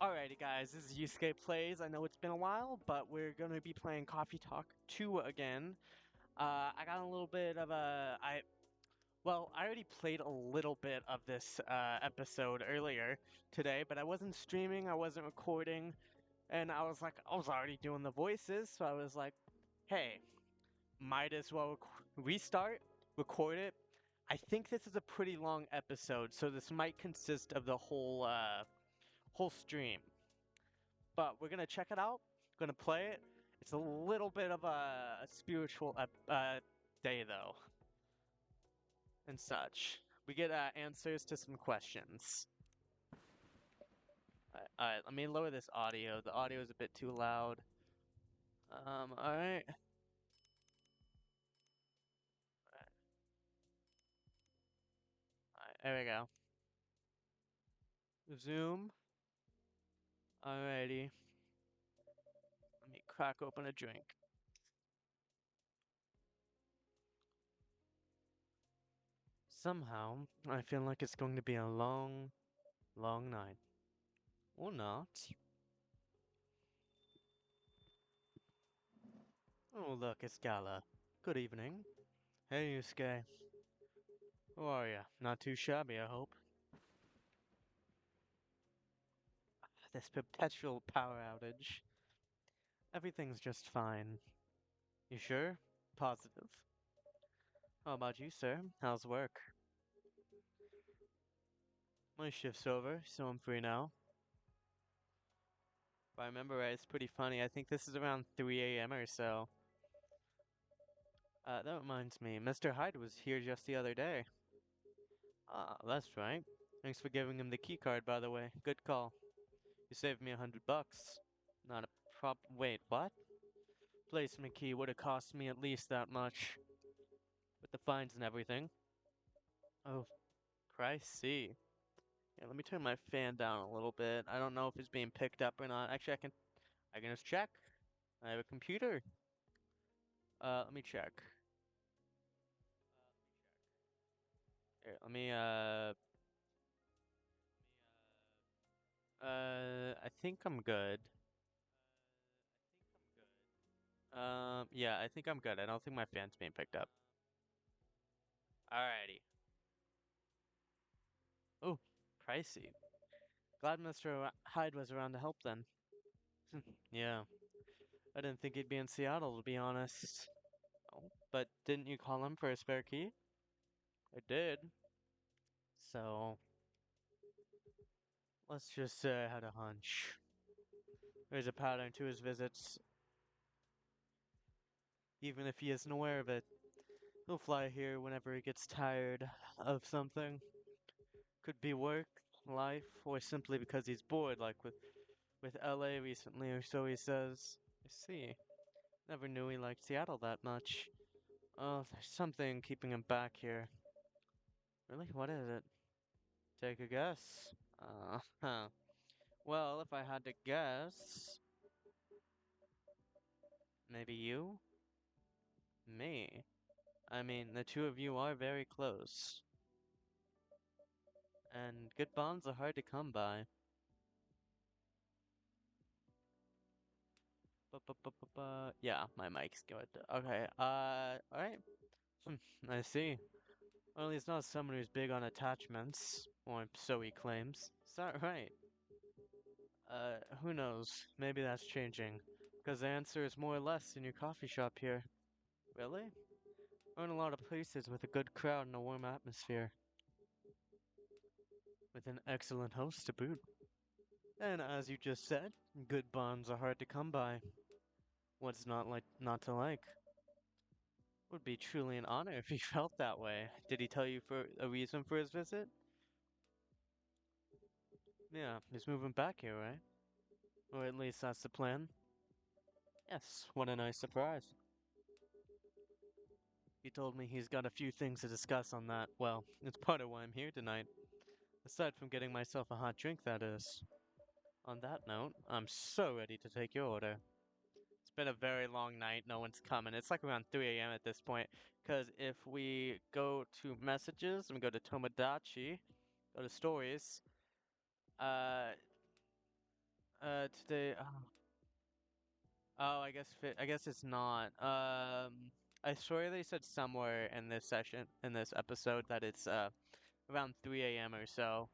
Alrighty, guys, this is Yusuke Plays. I know it's been a while, but we're gonna be playing Coffee Talk 2 again. I got a little bit of I already played a little bit of this episode earlier today, but I wasn't streaming, I wasn't recording, and I was already doing the voices, so I was like, hey, might as well restart, record it. I think this is a pretty long episode, so this might consist of the whole stream. But we're gonna check it out. Gonna play it. It's a little bit of a spiritual day though, and such. We get answers to some questions. Alright, let me lower this audio. The audio is a bit too loud. Alright. Alright, there we go. Zoom. Alrighty. Let me crack open a drink. Somehow, I feel like it's going to be a long, long night. Or not. Oh, look, it's Gala. Good evening. Hey, Yusuke. How are ya? Not too shabby, I hope. This perpetual power outage. Everything's just fine. You sure? Positive. How about you, sir? How's work? My shift's over, so I'm free now. If I remember right, it's pretty funny. I think this is around 3 a.m. or so. That reminds me, Mr. Hyde was here just the other day. Ah, that's right. Thanks for giving him the key card, by the way. Good call. You saved me $100. Not a wait, what? Placement key would have cost me at least that much. With the fines and everything. Oh, pricey. Yeah, let me turn my fan down a little bit. I don't know if it's being picked up or not. Actually, I can just check. I have a computer. Let me check. Here, I think I'm good. Yeah, I think I'm good. I don't think my fan's being picked up. Alrighty. Oh, pricey. Glad Mr. Hyde was around to help then. Yeah, I didn't think he'd be in Seattle, to be honest. Oh, but didn't you call him for a spare key? I did. So, let's just say I had a hunch. There's a pattern to his visits. Even if he isn't aware of it, he'll fly here whenever he gets tired of something. Could be work, life, or simply because he's bored, like with LA recently, or so he says. I see. Never knew he liked Seattle that much. Oh, there's something keeping him back here. Really? What is it? Take a guess. Huh. Well, if I had to guess, maybe you? Me? I mean, the two of you are very close. And good bonds are hard to come by. Yeah, my mic's good. Okay, alright. I see. Well, he's not someone who's big on attachments, or so he claims. Is that right? Who knows? Maybe that's changing. Because the answer is more or less in your coffee shop here. Really? We're in a lot of places with a good crowd and a warm atmosphere. With an excellent host to boot. And as you just said, good bonds are hard to come by. What's not to like? Would be truly an honor if he felt that way. Did he tell you for a reason for his visit? Yeah, he's moving back here, right? Or at least that's the plan. Yes, what a nice surprise. He told me he's got a few things to discuss on that. Well, it's part of why I'm here tonight. Aside from getting myself a hot drink, that is. On that note, I'm so ready to take your order. It's been a very long night, no one's coming. It's like around 3 a.m. at this point. Because if we go to messages and we go to Tomodachi, go to stories, uh, Today. Oh, I guess it's not. I swear they said somewhere in this session, in this episode, that it's around 3 a.m. or so.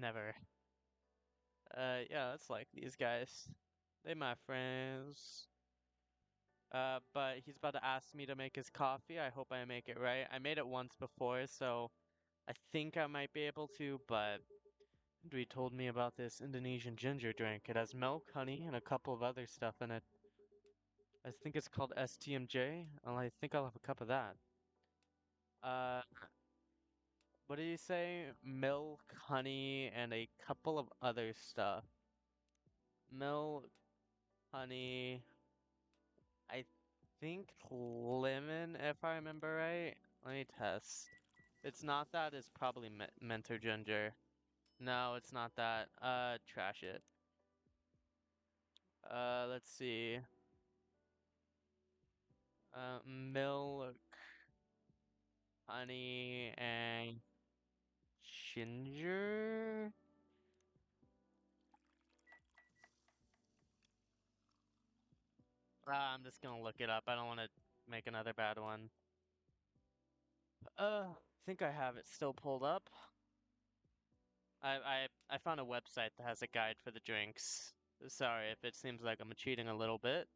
Never. Yeah, it's like these guys. They my friends. But he's about to ask me to make his coffee. I hope I make it right. I made it once before, so I think I might be able to, but Dewey told me about this Indonesian ginger drink. It has milk, honey, and a couple of other stuff in it. I think it's called STMJ. Well, I think I'll have a cup of that. Uh, what did you say? Milk, honey, and a couple of other stuff. Milk, honey, I think lemon, if I remember right. Let me test. If it's not that, it's probably mint or ginger. No, it's not that. Trash it. Let's see. Milk, honey, and ginger? I'm just gonna look it up. I don't want to make another bad one. I think I have it still pulled up. I found a website that has a guide for the drinks. Sorry if it seems like I'm cheating a little bit,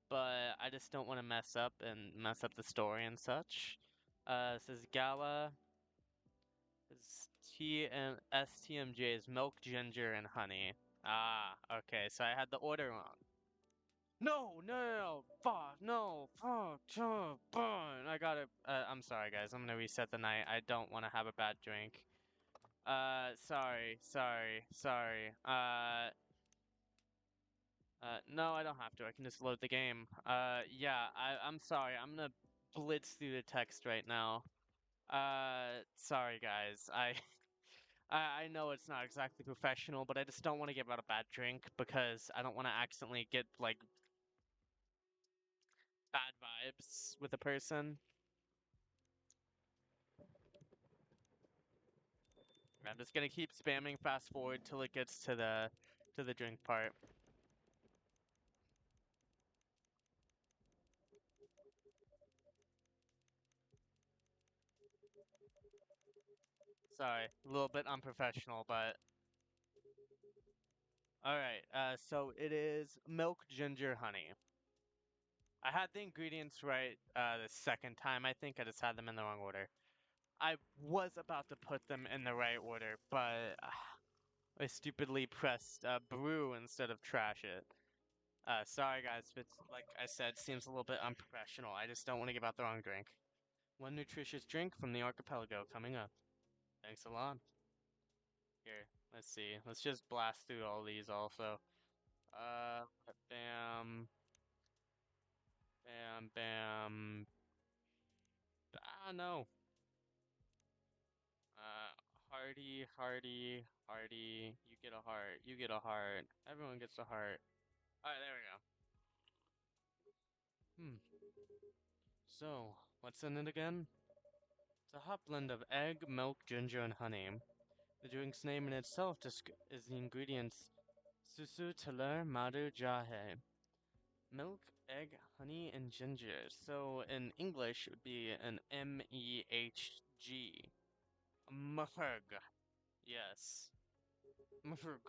but I just don't want to mess up and mess up the story and such. It says Gala is T and STMJ is milk, ginger, and honey. Ah, okay, so I had the order wrong. No, no, no, no, fuck, no, fuck, burn. I got it. I'm sorry, guys. I'm gonna reset the night. I don't want to have a bad drink. Sorry. No, I don't have to. I can just load the game. Yeah, I'm sorry. I'm gonna blitz through the text right now. Sorry, guys. I know it's not exactly professional, but I just don't want to give out a bad drink because I don't want to accidentally get like bad vibes with a person. I'm just gonna keep spamming fast forward till it gets to the drink part. Sorry, a little bit unprofessional, but all right. So it is milk, ginger, honey. I had the ingredients right the second time. I think I just had them in the wrong order. I was about to put them in the right order, but I stupidly pressed brew instead of trash it. Sorry guys, if it's like I said, seems a little bit unprofessional. I just don't want to give out the wrong drink. One nutritious drink from the archipelago coming up. Thanks a lot. Here, let's see. Let's just blast through all these also. Uh, bam, bam. Ah, no. Uh, Hardy. You get a heart. You get a heart. Everyone gets a heart. Alright, there we go. Hmm. So, what's in it again? It's a hot blend of egg, milk, ginger, and honey. The drink's name in itself is the ingredients Susu Teler Madu Jahe. Milk, egg, honey, and ginger. So in English, it would be an MEHG. Mhurg. Yes. Mhurg.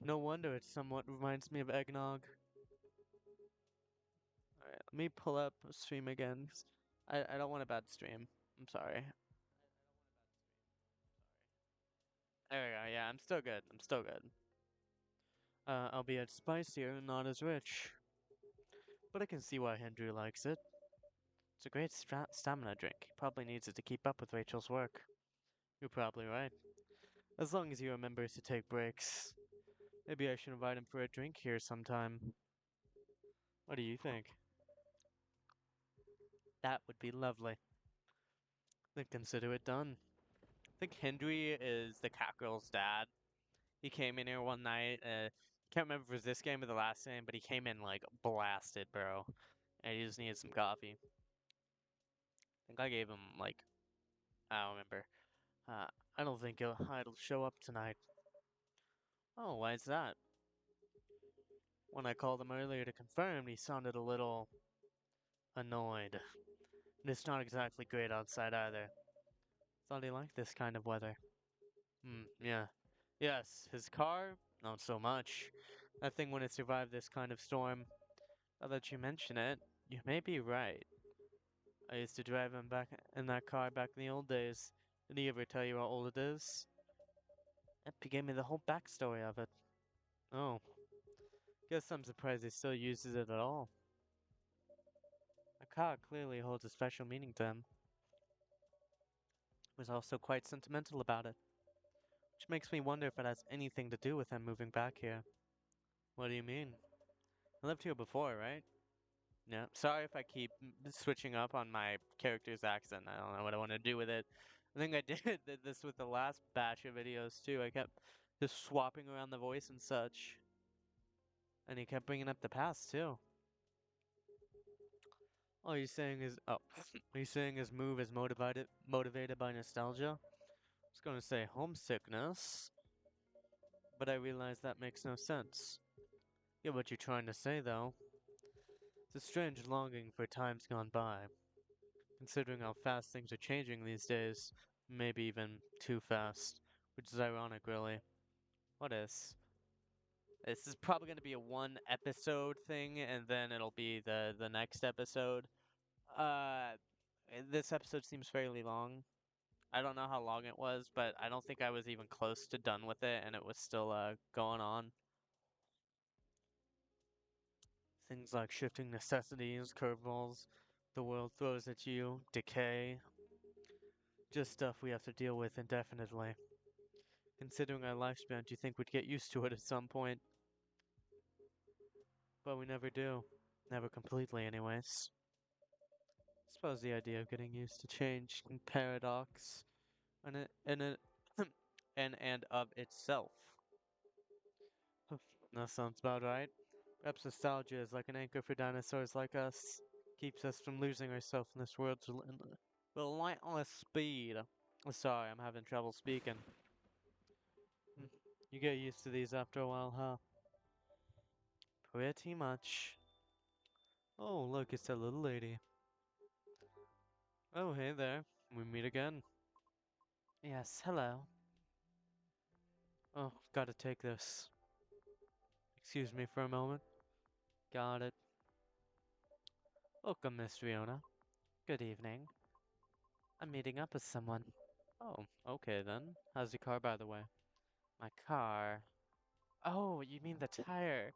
No wonder it somewhat reminds me of eggnog. Alright, let me pull up a stream again. 'Cause I don't want a bad stream. I'm sorry. There we go. Yeah, I'm still good. I'm still good. Albeit spicier, not as rich. But I can see why Hendry likes it. It's a great stamina drink. He probably needs it to keep up with Rachel's work. You're probably right. As long as he remembers to take breaks. Maybe I should invite him for a drink here sometime. What do you think? That would be lovely. Then consider it done. I think Hendry is the cat girl's dad. He came in here one night. Can't remember if it was this game or the last game, but he came in like blasted, bro. And he just needed some coffee. I think I gave him like I don't remember. I don't think it'll show up tonight. Oh, why is that? When I called him earlier to confirm, he sounded a little annoyed. And it's not exactly great outside either. Thought he liked this kind of weather. Yeah. Yes, his car? Not so much. That thing wouldn't survive this kind of storm. Now that you mention it, you may be right. I used to drive him back in that car back in the old days. Did he ever tell you how old it is? Yep, he gave me the whole backstory of it. Oh, guess I'm surprised he still uses it at all. A car clearly holds a special meaning to him. He was also quite sentimental about it, which makes me wonder if it has anything to do with him moving back here. What do you mean? I lived here before, right? Yeah. Sorry if I keep switching up on my character's accent. I don't know what I want to do with it. I think I did this with the last batch of videos too. I kept just swapping around the voice and such. And he kept bringing up the past too. Oh, you saying his are you saying his move is motivated by nostalgia? I was gonna say homesickness, but I realize that makes no sense. Get what you're trying to say though. It's a strange longing for times gone by, considering how fast things are changing these days. Maybe even too fast, which is ironic, really. What is? This is probably going to be a one episode thing, and then it'll be the next episode. Uh, this episode seems fairly long. I don't know how long it was, but I don't think I was even close to done with it, and it was still going on. Things like shifting necessities, curveballs, the world throws at you, decay, just stuff we have to deal with indefinitely. Considering our lifespan, do you think we'd get used to it at some point? But we never do. Never completely, anyways. I suppose the idea of getting used to change can paradox and and of itself. That sounds about right. Perhaps nostalgia is like an anchor for dinosaurs like us. Keeps us from losing ourselves in this world's relentless speed. Sorry, I'm having trouble speaking. Hmm, You get used to these after a while, huh? Pretty much. Oh, look, it's that little lady. Oh, hey there. We meet again. Yes, hello. Oh, gotta take this. Excuse me for a moment. Got it. Welcome, Miss Riona. Good evening. I'm meeting up with someone. Oh, okay then. How's your car, by the way? My car? Oh, you mean the tire?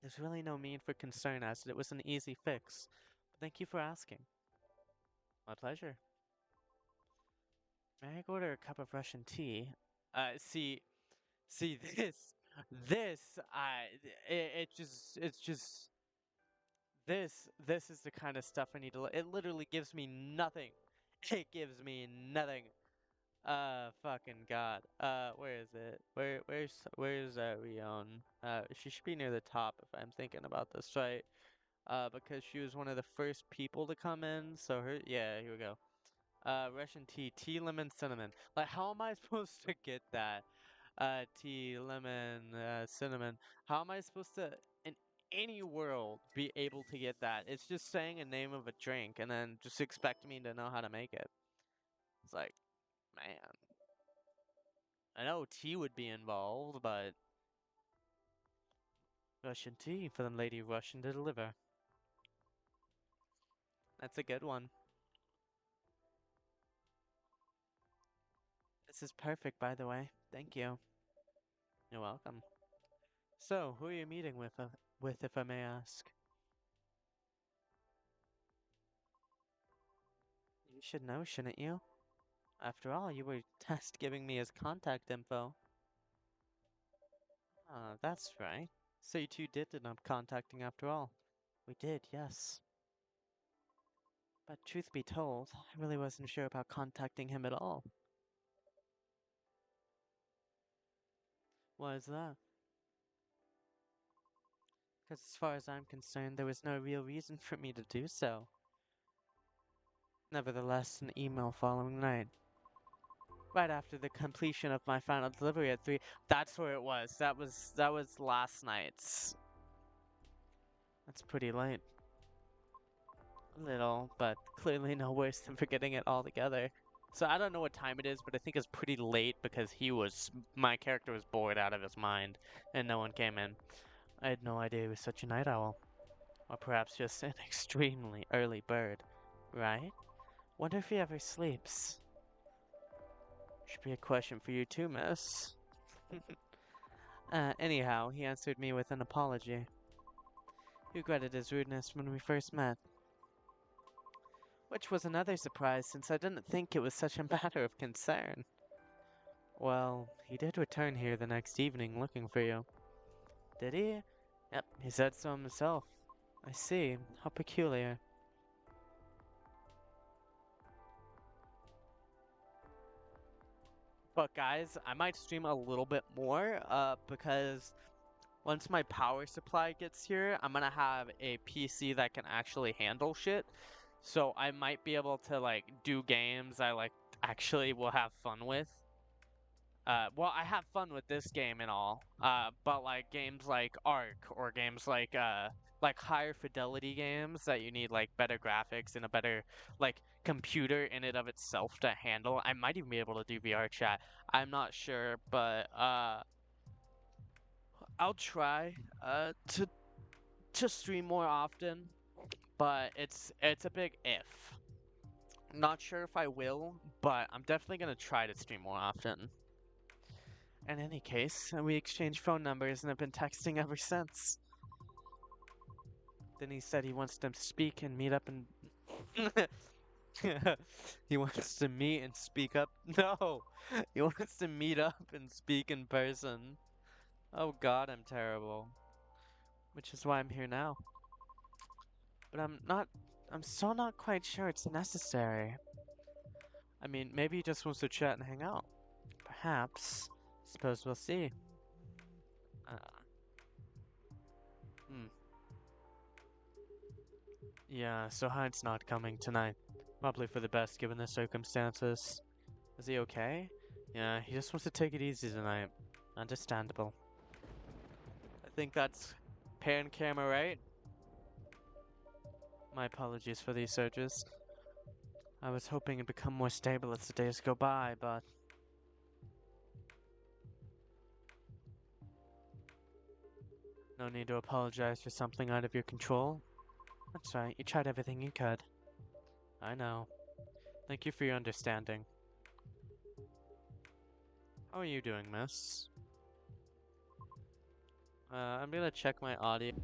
There's really no need for concern as it was an easy fix. But thank you for asking. My pleasure. May I order a cup of Russian tea? See this, it's just, this is the kind of stuff I need to, it literally gives me nothing. It gives me nothing. Fucking God. Where is it? Where's Rion? She should be near the top if I'm thinking about this right. Because she was one of the first people to come in, so yeah, here we go. Russian tea, lemon, cinnamon. Like, how am I supposed to get that? Tea, lemon, cinnamon. How am I supposed to, in any world, be able to get that? It's just saying a name of a drink and then just expect me to know how to make it. It's like, man. I know tea would be involved, but Russian tea for the lady Russian to deliver. That's a good one. This is perfect, by the way. Thank you. You're welcome. So, who are you meeting with, if I may ask? You should know, shouldn't you? After all, you were test giving me his contact info. Ah, that's right. So you two did end up contacting after all. We did, yes. But truth be told, I really wasn't sure about contacting him at all. Why is that? Because as far as I'm concerned, there was no real reason for me to do so. Nevertheless, an email following night, right after the completion of my final delivery at 3. That's where it was. That was last night's. That's pretty late. A little, but clearly no worse than forgetting it altogether. So I don't know what time it is, but I think it's pretty late because my character was bored out of his mind and no one came in. I had no idea he was such a night owl. Or perhaps just an extremely early bird, right? Wonder if he ever sleeps. Should be a question for you too, miss. Anyhow, he answered me with an apology. He regretted his rudeness when we first met. Which was another surprise since I didn't think it was such a matter of concern. Well, he did return here the next evening looking for you. Did he? Yep, he said so himself. I see. How peculiar. But guys, I might stream a little bit more, because once my power supply gets here, I'm gonna have a PC that can actually handle shit. So I might be able to like do games I like actually will have fun with. Well, I have fun with this game and all, but like games like Ark or games like higher fidelity games that you need like better graphics and a better like computer in it of itself to handle. I might even be able to do VR chat. I'm not sure, but I'll try to stream more often, but it's a big if. Not sure if I will, but I'm definitely gonna try to stream more often. In any case, we exchanged phone numbers and have been texting ever since. Then he said he wants to speak and meet up and he wants to meet and speak up. No, he wants to meet up and speak in person. Oh God, I'm terrible. Which is why I'm here now. But I'm still not quite sure it's necessary. I mean, maybe he just wants to chat and hang out. Perhaps. Suppose we'll see. Uh, hmm. Yeah, so Hyde's not coming tonight. Probably for the best given the circumstances. Is he okay? Yeah, he just wants to take it easy tonight. Understandable. I think that's pan camera, right? My apologies for these surges. I was hoping it'd become more stable as the days go by, but... No need to apologize for something out of your control. That's right, you tried everything you could. I know. Thank you for your understanding. How are you doing, miss? I'm gonna check my audio.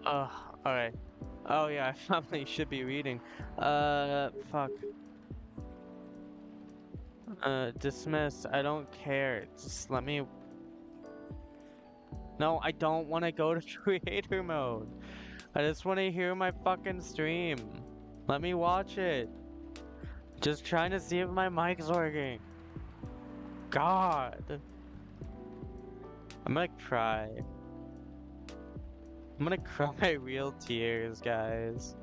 Oh, alright. Oh yeah, I probably should be reading. Fuck. Dismiss. I don't care. Just let me... No, I don't want to go to creator mode. I just want to hear my fucking stream. Let me watch it. Just trying to see if my mic's working. God. I'm gonna cry. I'm gonna cry real tears, guys.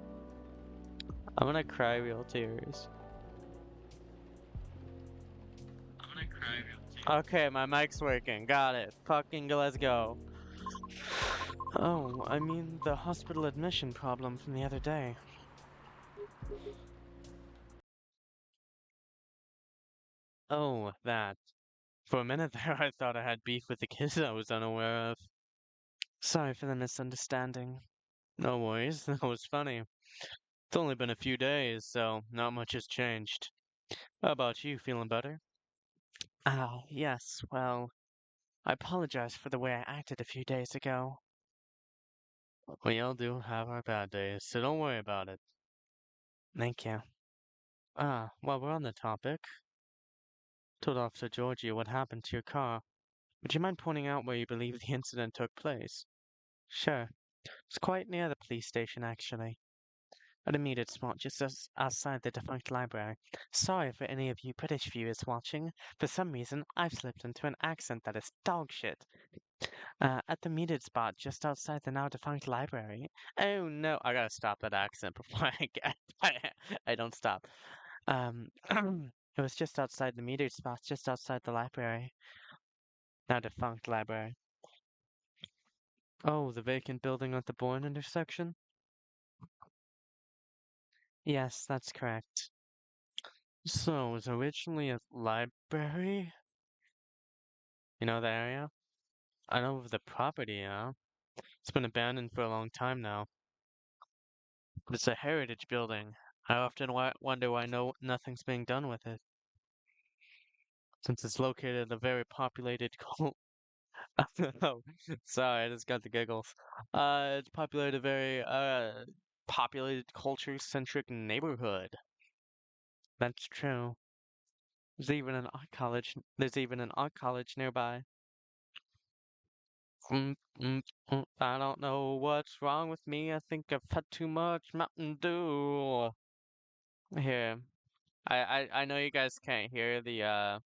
I'm gonna cry real tears. Okay, my mic's working. Got it. Fucking let's go. Oh, I mean the hospital admission problem from the other day. Oh, that. For a minute there, I thought I had beef with the kids I was unaware of. Sorry for the misunderstanding. No worries, that was funny. It's only been a few days, so not much has changed. How about you, feeling better? Ah, yes, well, I apologize for the way I acted a few days ago. We all do have our bad days, so don't worry about it. Thank you. While we're on the topic, told Officer Giorgio what happened to your car. Would you mind pointing out where you believe the incident took place? Sure. It's quite near the police station, actually. At a metered spot just outside the defunct library. Sorry for any of you British viewers watching. For some reason, I've slipped into an accent that is dog shit. At the metered spot just outside the now defunct library. Oh no, I gotta stop that accent before I don't stop. It was just outside the metered spot, just outside the library. Now defunct library. Oh, the vacant building at the Bourne intersection? Yes, that's correct. So, it was originally a library? You know the area? I know of the property, yeah. It's been abandoned for a long time now. But it's a heritage building. I often wonder why nothing's being done with it, since it's located in a very populated oh, sorry, I just got the giggles. It's populated a very populated culture-centric neighborhood. That's true. There's even an art college nearby. Mm, I don't know what's wrong with me. I think I've had too much Mountain Dew. Here, I know you guys can't hear the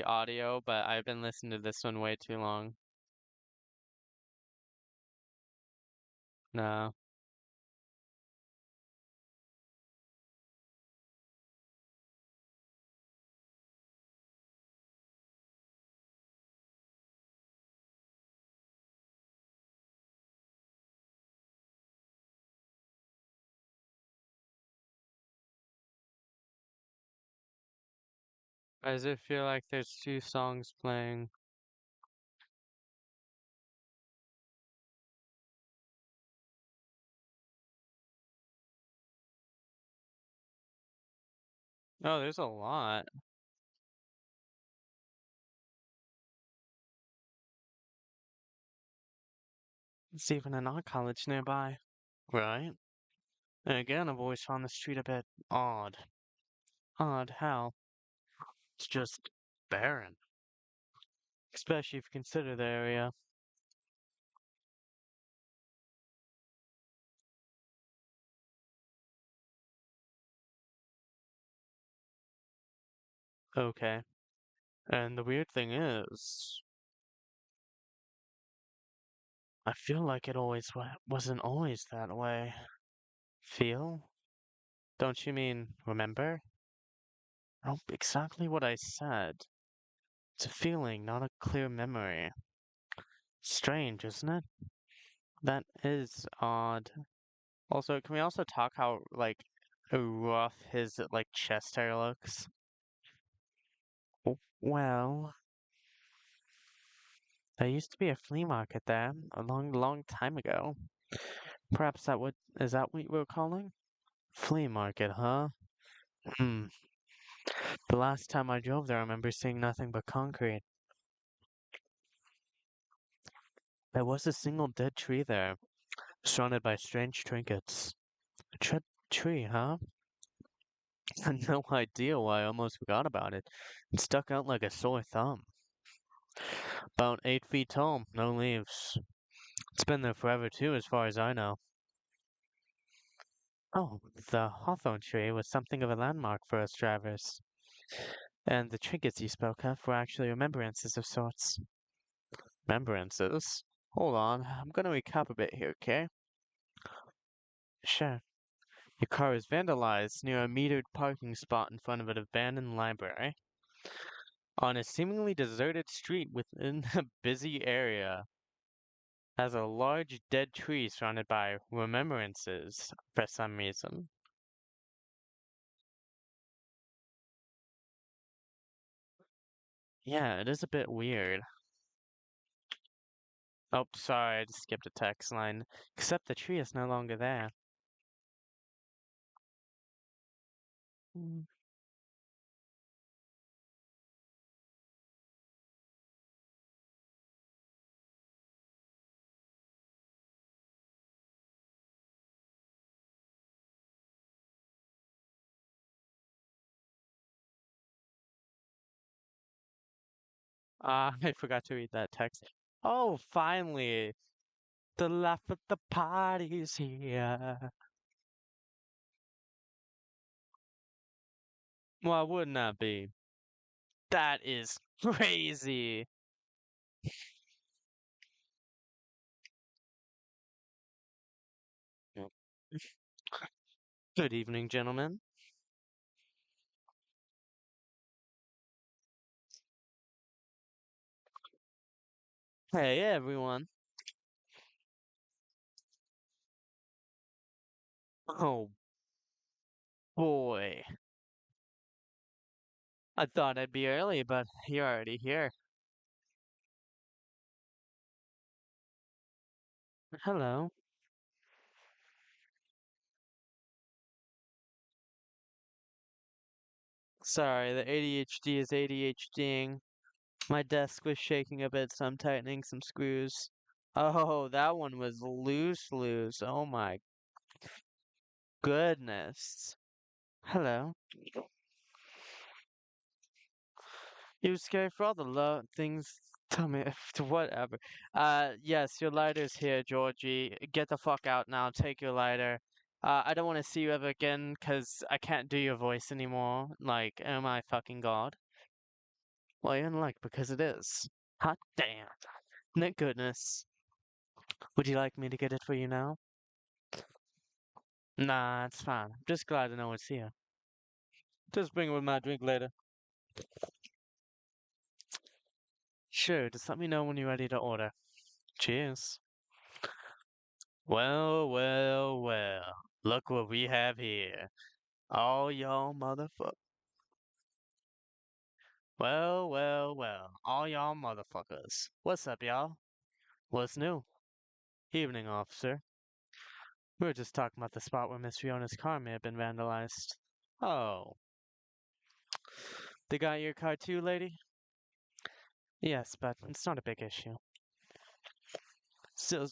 audio, but I've been listening to this one way too long. No. Why does it feel like there's two songs playing? Oh, there's a lot. It's even an art college nearby. Right? And again, I've always found the street a bit odd. Odd how? It's just barren. Especially if you consider the area. Okay. And the weird thing is, I feel like it always wasn't always that way. Feel? Don't you mean remember? Oh, exactly what I said. It's a feeling, not a clear memory. Strange, isn't it? That is odd. Also, can we also talk how, like, rough his, like, chest hair looks? Well, there used to be a flea market there a long, long time ago. Perhaps is that what you were calling? Flea market, huh? Hmm. The last time I drove there, I remember seeing nothing but concrete. There was a single dead tree there, surrounded by strange trinkets. A tree, huh? I had no idea why I almost forgot about it. It stuck out like a sore thumb. About 8 feet tall, no leaves. It's been there forever too, as far as I know. Oh, the hawthorn tree was something of a landmark for us drivers. And the trinkets you spoke of were actually remembrances of sorts. Remembrances? Hold on, I'm gonna recap a bit here, okay? Sure. Your car is vandalized near a metered parking spot in front of an abandoned library on a seemingly deserted street within a busy area. Has a large dead tree surrounded by remembrances for some reason. Yeah, it is a bit weird. Oh, sorry, I just skipped a text line. Except the tree is no longer there. Mm. I forgot to read that text. Oh, finally! The laugh at the party's here. Why wouldn't that be? That is crazy. Yep. Good evening, gentlemen. Hey, everyone. Oh boy. I thought I'd be early, but you're already here. Hello. Sorry, the ADHD is ADHDing. My desk was shaking a bit, so I'm tightening some screws. Oh, that one was loose, loose. Oh my goodness. Hello. You scared for all the love things. Tell me whatever. Yes, your lighter's here, Georgie. Get the fuck out now. Take your lighter. I don't want to see you ever again, 'cause I can't do your voice anymore. Like, am I fucking God? Well, you're in luck because it is. Hot damn. Thank goodness. Would you like me to get it for you now? Nah, it's fine. I'm just glad to know it's here. Just bring it with my drink later. Sure, just let me know when you're ready to order. Cheers. Well, well, well. Look what we have here. All y'all motherfuckers. Well, well, well. All y'all motherfuckers. What's up, y'all? What's new? Evening, officer. We were just talking about the spot where Miss Fiona's car may have been vandalized. Oh. They got your car too, lady? Yes, but it's not a big issue. Still,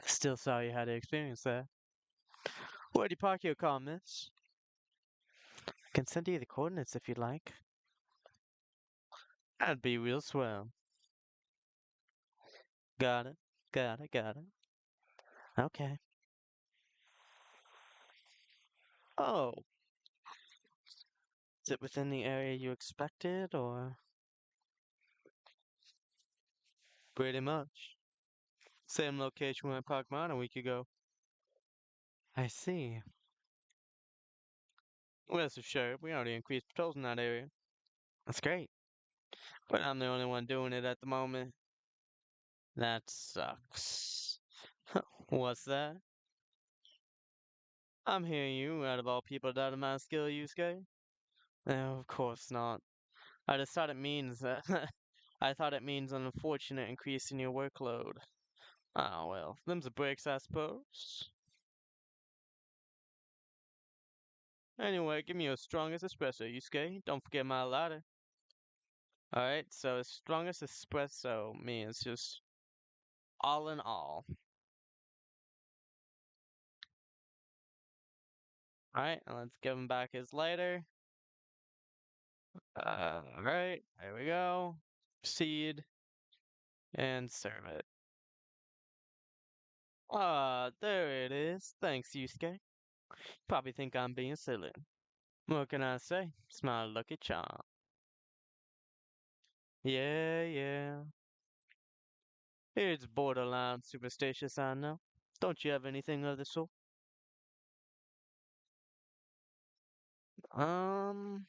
still sorry you had to experience that. Where'd you park your car, miss? I can send you the coordinates if you'd like. That'd be real swell. Got it. Got it. Got it. Okay. Oh, is it within the area you expected, or? Pretty much. Same location where I parked mine a week ago. I see. Well, so sure, we already increased patrols in that area. That's great. But I'm the only one doing it at the moment. That sucks. What's that? I'm hearing you, out of all people, doubted my skill, Yusuke. No, of course not. I just thought it means that. I thought it means an unfortunate increase in your workload. Ah, well, them's the breaks, I suppose. Anyway, give me your strongest espresso, Yusuke. Don't forget my latte. Alright, so strongest espresso means just all in all. Alright, and let's give him back his lighter. Alright, there we go. Proceed and serve it. Ah, there it is. Thanks, Yusuke. Probably think I'm being silly. What can I say? It's my lucky charm. Yeah, yeah. It's borderline superstitious, I know. Don't you have anything of the sort? Um,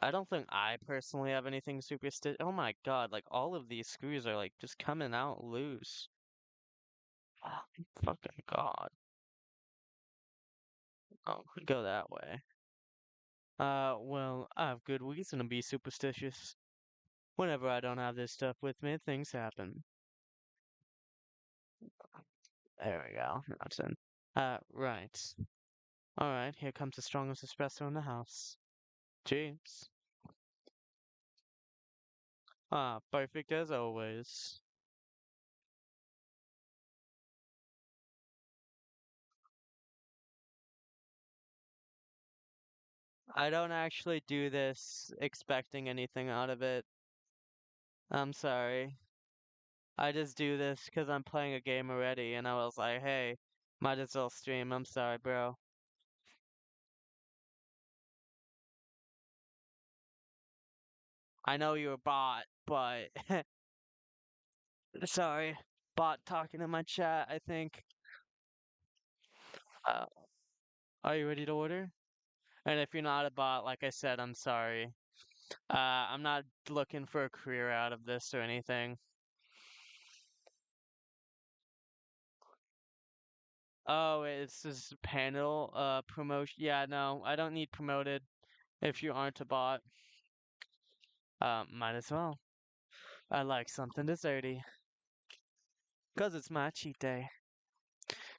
I don't think I personally have anything superstitious. Oh my god, like all of these screws are like just coming out loose. Oh, fucking god. Oh, go that way. Well, I have good reason to be superstitious. Whenever I don't have this stuff with me, things happen. There we go. That's in. Right. Alright, here comes the strongest espresso in the house. Cheers. Ah, perfect as always. I don't actually do this expecting anything out of it. I'm sorry. I just do this because I'm playing a game already, and I was like, hey, might as well stream. I'm sorry, bro. I know you're a bot, but sorry. Bot talking in my chat, I think. Uh, are you ready to order? And if you're not a bot, like I said, I'm sorry. I'm not looking for a career out of this or anything. Oh, it's this panel promotion. Yeah, no, I don't need promoted if you aren't a bot. Might as well. I like something desserty. 'Cause it's my cheat day.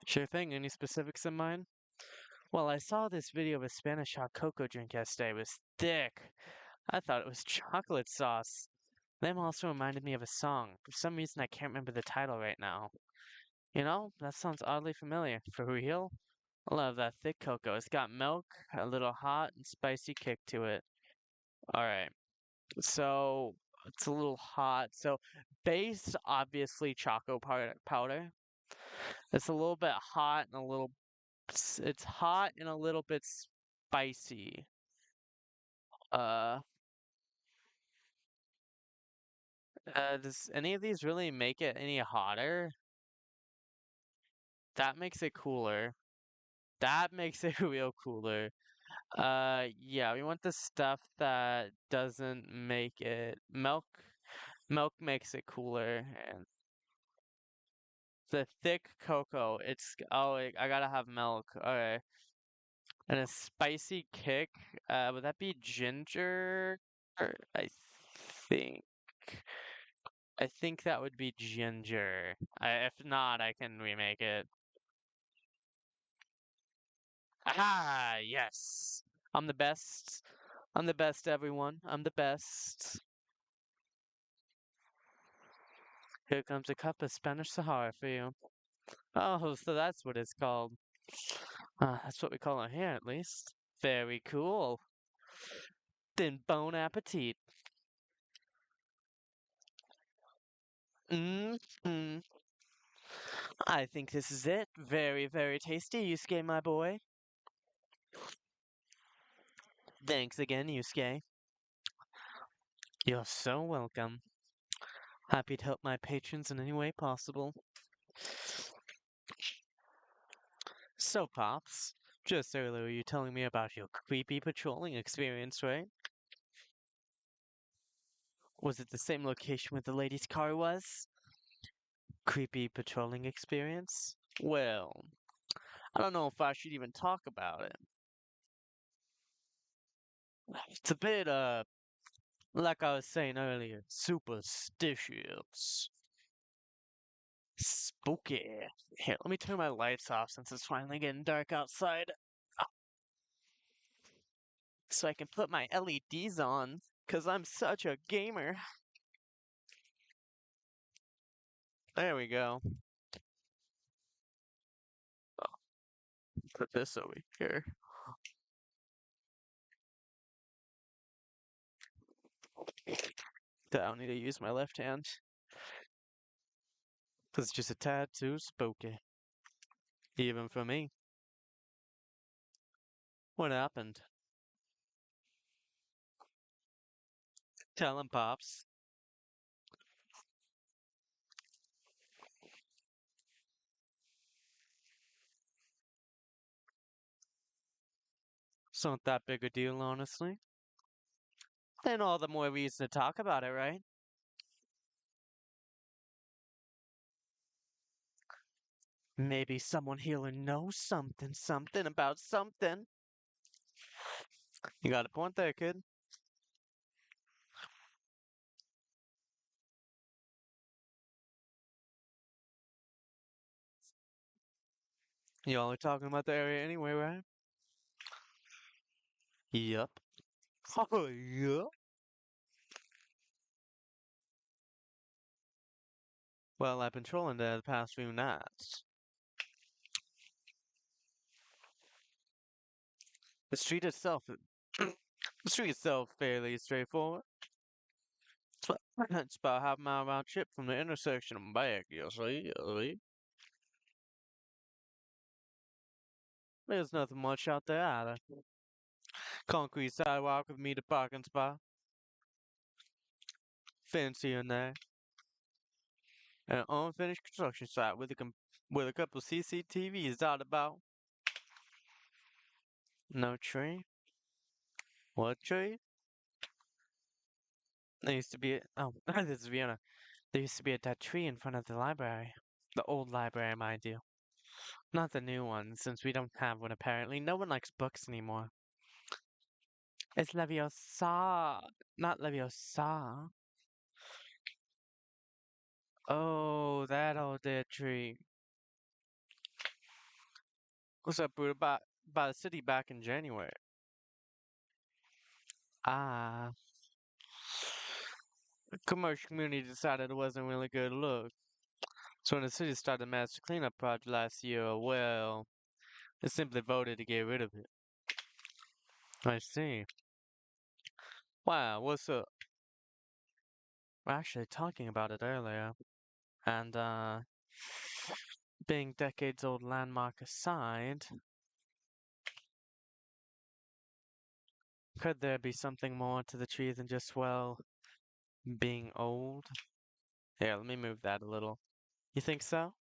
Sure thing, any specifics in mind? Well, I saw this video of a Spanish hot cocoa drink yesterday. It was thick. I thought it was chocolate sauce. Name also reminded me of a song. For some reason, I can't remember the title right now. You know, that sounds oddly familiar. For real? I love that thick cocoa. It's got milk, a little hot and spicy kick to it. Alright, so it's a little hot. So, base, obviously, powder. It's a little bit hot and a little. It's hot and a little bit spicy. Uh, does any of these really make it any hotter? That makes it cooler. That makes it real cooler. Yeah, we want the stuff that doesn't make it milk. Milk makes it cooler, and the thick cocoa. I gotta have milk. Okay, and a spicy kick. Would that be ginger? Think. I think that would be ginger. If not, I can remake it. Ah, yes. I'm the best. I'm the best, everyone. I'm the best. Here comes a cup of Spanish Sahara for you. Oh, so that's what it's called. That's what we call it here, at least. Very cool. Then bon appetit. Mm-hmm. I think this is it. Very, very tasty, Yusuke, my boy. Thanks again, Yusuke. You're so welcome. Happy to help my patrons in any way possible. So, Pops, just earlier you telling me about your creepy patrolling experience, right? Was it the same location where the lady's car was? Creepy patrolling experience? Well, I don't know if I should even talk about it. It's a bit, like I was saying earlier, superstitious. Spooky. Here, let me turn my lights off since it's finally getting dark outside. So I can put my LEDs on, because I'm such a gamer. There we go. Put this over here. I don't need to use my left hand. Because it's just a tad too spooky. Even for me. What happened? Tell him, Pops. It's not that big a deal, honestly. Then all the more reason to talk about it, right? Maybe someone here will know something about something. You got a point there, kid. Y'all are talking about the area anyway, right? Yup. Oh, yeah. Well, I've been trolling there the past few nights. The street itself, the street itself, fairly straightforward. It's about half a mile round trip from the intersection and back. You see, you see. There's nothing much out there either. Concrete sidewalk with me to parking spot. fancy in there. An unfinished construction site with a couple CCTVs dotted about. No tree. What tree? There used to be oh, this is Vienna. There used to be a dead tree in front of the library. The old library, mind you. Not the new one, since we don't have one apparently. No one likes books anymore. It's Leviosa, not Leviosa. Oh, that old dead tree. What's up, Buddha? By the city back in January. Ah, the commercial community decided it wasn't really good look. So when the city started a master cleanup project last year, well, it simply voted to get rid of it. I see. Wow, what's up? We're actually talking about it earlier. And, being decades old landmark aside, could there be something more to the tree than just, well, being old? Here, let me move that a little. You think so?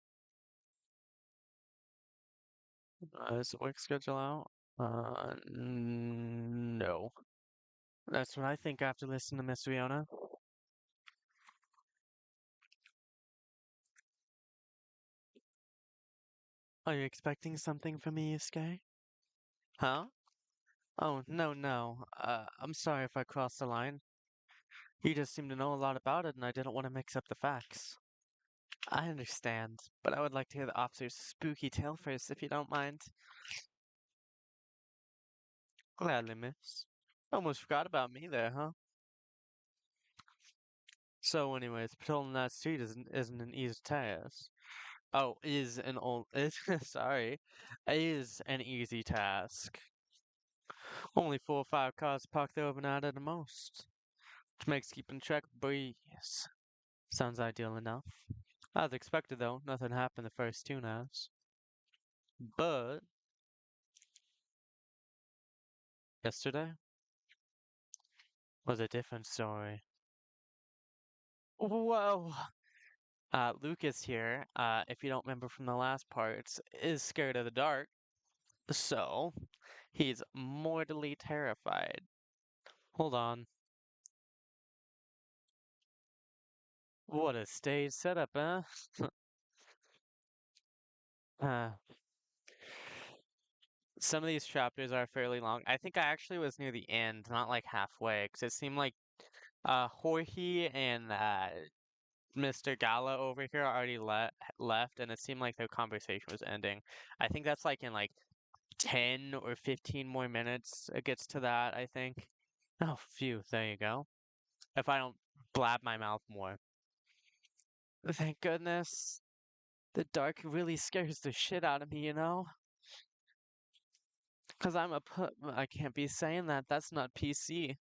Is the work schedule out? No. That's what I think after listening to Miss Riona. Are you expecting something from me, Yusuke? Huh? Oh, no, no. I'm sorry if I crossed the line. You just seem to know a lot about it, and I didn't want to mix up the facts. I understand, but I would like to hear the officer's spooky tale first, if you don't mind. Gladly, miss. Almost forgot about me there, huh? So, anyways, patrolling that street isn't an easy task. Oh, is an old is sorry, is an easy task. Only 4 or 5 cars parked there overnight at the most, which makes keeping track a breeze. Sounds ideal enough. As expected, though, nothing happened the first 2 nights. But yesterday was a different story. Whoa! Lucas here, if you don't remember from the last parts, is scared of the dark, so he's mortally terrified. Hold on. What a stage setup, huh? Uh, some of these chapters are fairly long. I think I actually was near the end, not like halfway, because it seemed like Jorge and Mr. Gala over here already left, and it seemed like their conversation was ending. I think that's like in like 10 or 15 more minutes it gets to that, I think. Oh, phew, there you go. If I don't blab my mouth more. Thank goodness. The dark really scares the shit out of me, you know? Because I can't be saying that. That's not PC.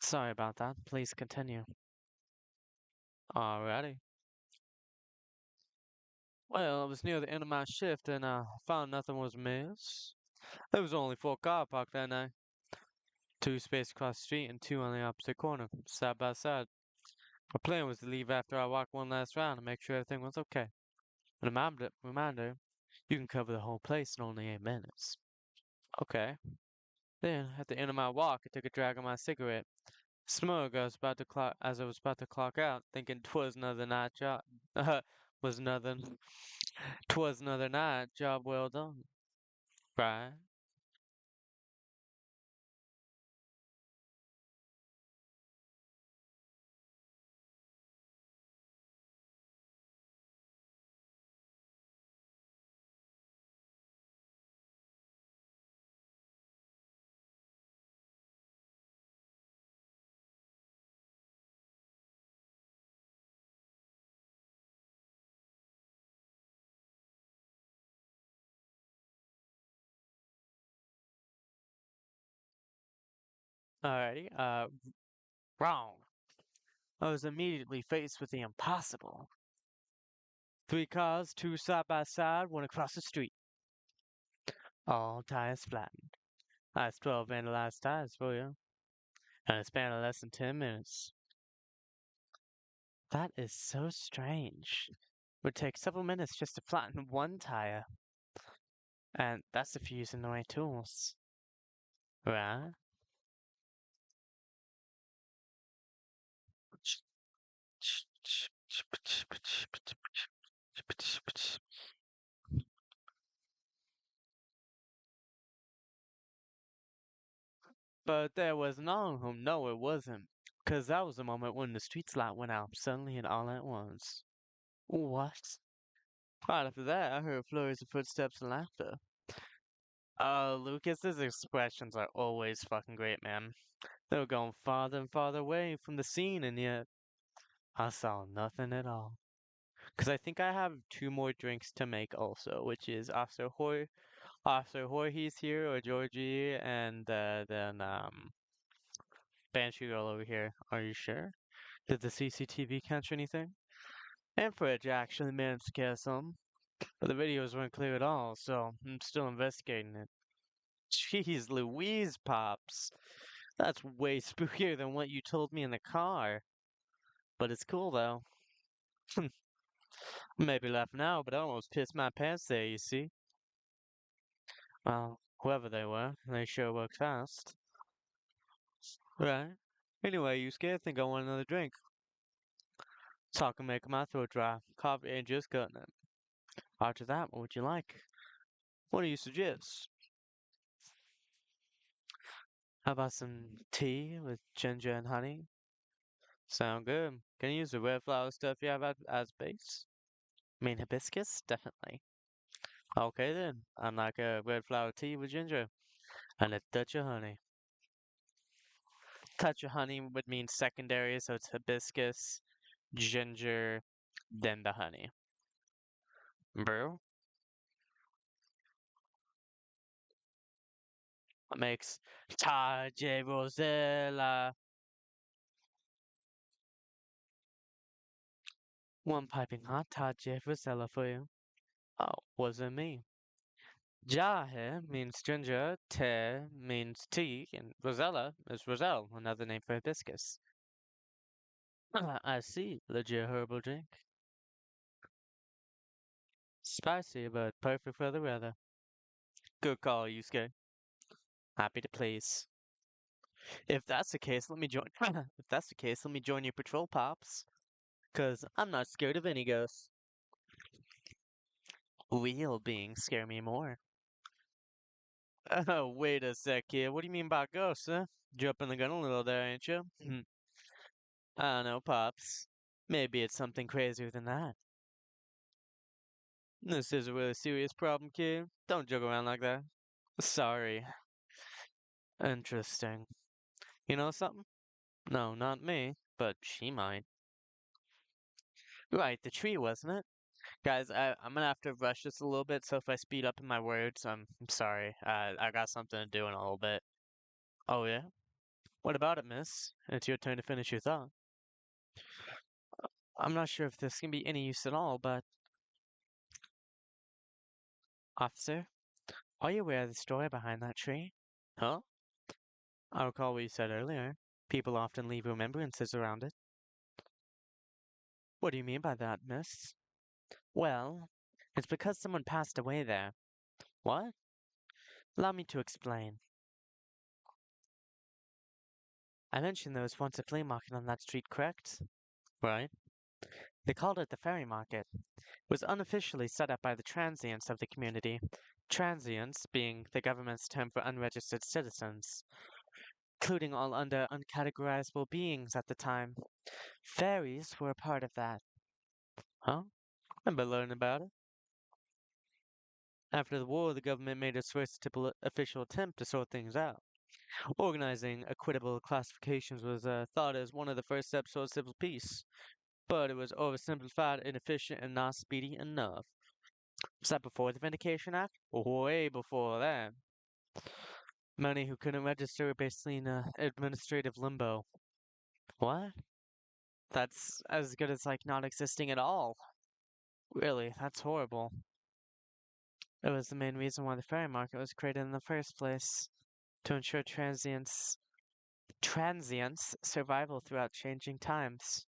Sorry about that. Please continue. Alrighty. Well, I was near the end of my shift and found nothing was amiss. There was only 4 car parked that night. 2 spaced across the street and 2 on the opposite corner, side by side. My plan was to leave after I walked one last round to make sure everything was okay. Reminder, you can cover the whole place in only 8 minutes. Okay. Then, at the end of my walk, I took a drag on my cigarette. Smug, as I was about to clock out, thinking 'twas another night job. Was nothing. 'Twas another night job well done. Right? Alrighty. Wrong. I was immediately faced with the impossible. 3 cars, 2 side by side, one across the street. All tires flattened. That's 12 vandalized tires for you. And a span of less than 10 minutes. That is so strange. Would take several minutes just to flatten one tire. And that's if you're using the right tools. Right? But there was none of whom no it wasn't. 'Cause that was the moment when the street's light went out suddenly and all at once. What? Right after that, I heard flurries of footsteps and laughter. Lucas's expressions are always fucking great, man. They were going farther and farther away from the scene, and yet I saw nothing at all. 'Cause I think I have two more drinks to make also, which is Officer Jorge's here, or Georgie, and then Banshee Girl over here. Are you sure? Did the CCTV catch anything? And Fridge actually managed to catch some, but the videos weren't clear at all, so I'm still investigating it. Jeez Louise, Pops. That's way spookier than what you told me in the car. But it's cool though. Maybe laugh now, but I almost pissed my pants there, you see. Well, whoever they were, they sure worked fast. Right. Anyway, you scared? Think I want another drink. Talk can make my throat dry. Coffee ain't just cutting it. After that, what would you like? What do you suggest? How about some tea with ginger and honey? Sound good. Can you use the red flower stuff you have as base? Mean hibiscus? Definitely. Okay then. I'm like a red flower tea with ginger and a touch of honey. Touch of honey would mean secondary, so it's hibiscus, ginger, then the honey. Brew? What makes Tajay Rosella one piping hot Tajay Rosella for you? Oh, wasn't me. Jahe means ginger, te means tea, and Rosella is Roselle, another name for hibiscus. I see. Legit herbal drink. Spicy, but perfect for the weather. Good call, Yusuke. Happy to please. If that's the case, let me join. If that's the case, let me join your patrol, pops. 'Cause I'm not scared of any ghosts. Real beings scare me more. Oh, wait a sec, kid. What do you mean by ghosts, huh? Jumping the gun a little there, ain't you? I don't know, pops. Maybe it's something crazier than that. This is a really serious problem, kid. Don't joke around like that. Sorry. Interesting. You know something? No, not me, but she might. Right, the tree, wasn't it? Guys, I'm gonna have to rush this a little bit, so if I speed up in my words, I'm sorry. I got something to do in a little bit. Oh, yeah? What about it, miss? It's your turn to finish your thought. I'm not sure if this can be any use at all, but... Officer, are you aware of the story behind that tree? Huh? I recall what you said earlier. People often leave remembrances around it. What do you mean by that, miss? Well, it's because someone passed away there. What? Allow me to explain. I mentioned there was once a flea market on that street, correct? Right. They called it the Ferry Market. It was unofficially set up by the transients of the community, transients being the government's term for unregistered citizens, including all under uncategorizable beings at the time. Fairies were a part of that. Huh? I've been learning about it. After the war, the government made its first official attempt to sort things out. Organizing equitable classifications was thought as one of the first steps towards civil peace, but it was oversimplified, inefficient, and not speedy enough. Was that before the Vindication Act? Way before that. Many who couldn't register were basically in administrative limbo. What? That's as good as like not existing at all. Really, that's horrible. It was the main reason why the ferry market was created in the first place, to ensure transients survival throughout changing times.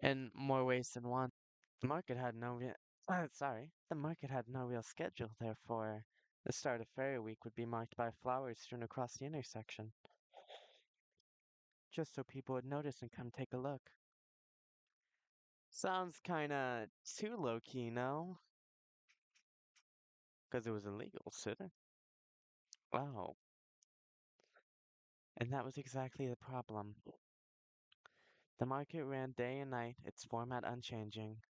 in more ways than one. The market had no real, the market had no real schedule, therefore, the start of Fairy Week would be marked by flowers strewn across the intersection, just so people would notice and come take a look. Sounds kinda too low-key, no? 'Cause it was illegal, shouldn't it? Oh, and that was exactly the problem. The market ran day and night, its format unchanging.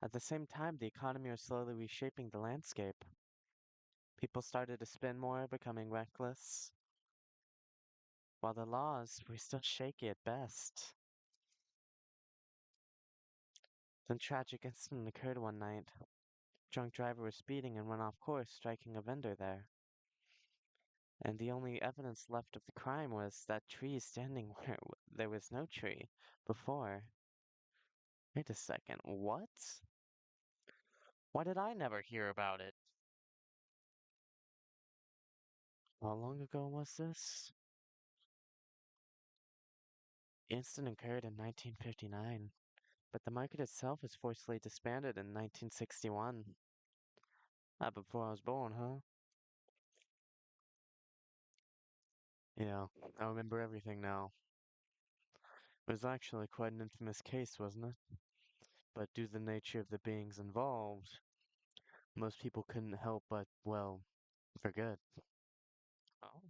At the same time, the economy was slowly reshaping the landscape. People started to spend more, becoming reckless, while the laws were still shaky at best. Then tragic incident occurred one night. Drunk driver was speeding and went off course, striking a vendor there. And the only evidence left of the crime was that tree standing where there was no tree before. Wait a second, what? Why did I never hear about it? How long ago was this? The incident occurred in 1959, but the market itself was forcibly disbanded in 1961. Not before I was born, huh? Yeah, I remember everything now. It was actually quite an infamous case, wasn't it? But due to the nature of the beings involved, most people couldn't help but, well, forget. Oh.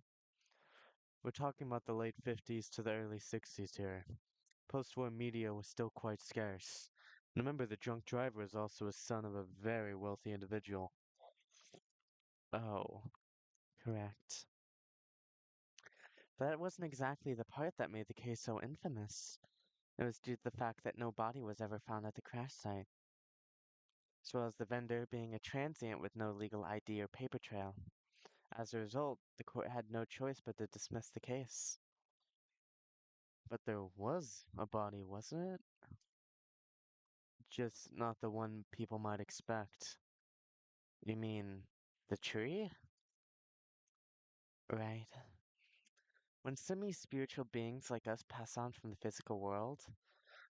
We're talking about the late 50s to the early 60s here. Post-war media was still quite scarce. Remember, the drunk driver was also a son of a very wealthy individual. Oh, correct. But that wasn't exactly the part that made the case so infamous. It was due to the fact that no body was ever found at the crash site, as well as the vendor being a transient with no legal ID or paper trail. As a result, the court had no choice but to dismiss the case. But there was a body, wasn't it? Just not the one people might expect. You mean the tree? Right. When semi-spiritual beings like us pass on from the physical world,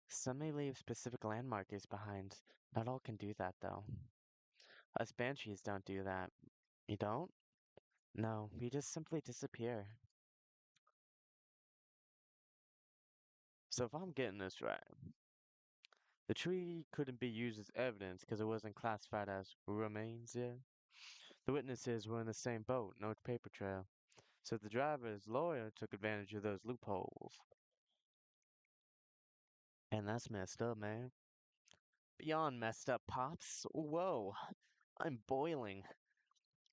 some may leave specific landmarkers behind. Not all can do that, though. Us banshees don't do that. You don't? No, we just simply disappear. So if I'm getting this right, the tree couldn't be used as evidence because it wasn't classified as remains yet. The witnesses were in the same boat, no paper trail. So the driver's lawyer took advantage of those loopholes. And that's messed up, man. Beyond messed up, Pops. Whoa, I'm boiling.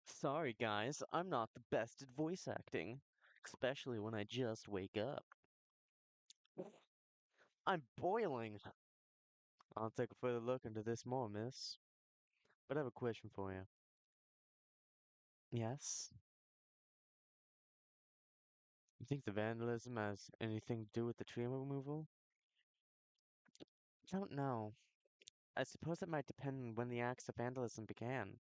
Sorry, guys, I'm not the best at voice acting, especially when I just wake up. I'm boiling. I'll take a further look into this more, miss. But I have a question for you. Yes? You think the vandalism has anything to do with the tree removal? I don't know. I suppose it might depend on when the acts of vandalism began.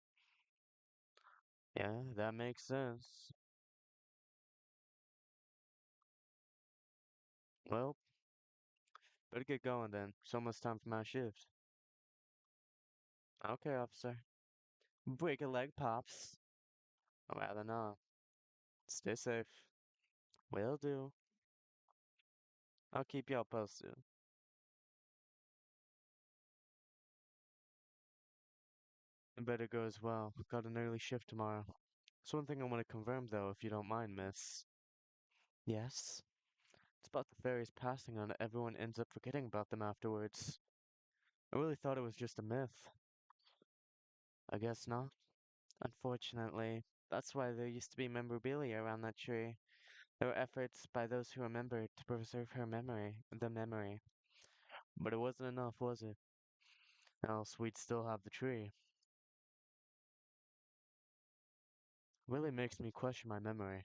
Yeah, that makes sense. Well, better get going then. It's almost time for my shift. Okay, officer. Break a leg, Pops. Or rather not. Stay safe. Will do. I'll keep y'all posted. It better go as well. Got an early shift tomorrow. There's one thing I want to confirm though, if you don't mind, miss. Yes? It's about the fairies passing on. Everyone ends up forgetting about them afterwards. I really thought it was just a myth. I guess not. Unfortunately, that's why there used to be memorabilia around that tree. There were efforts by those who remembered to preserve the memory. But it wasn't enough, was it? Else we'd still have the tree. Really makes me question my memory.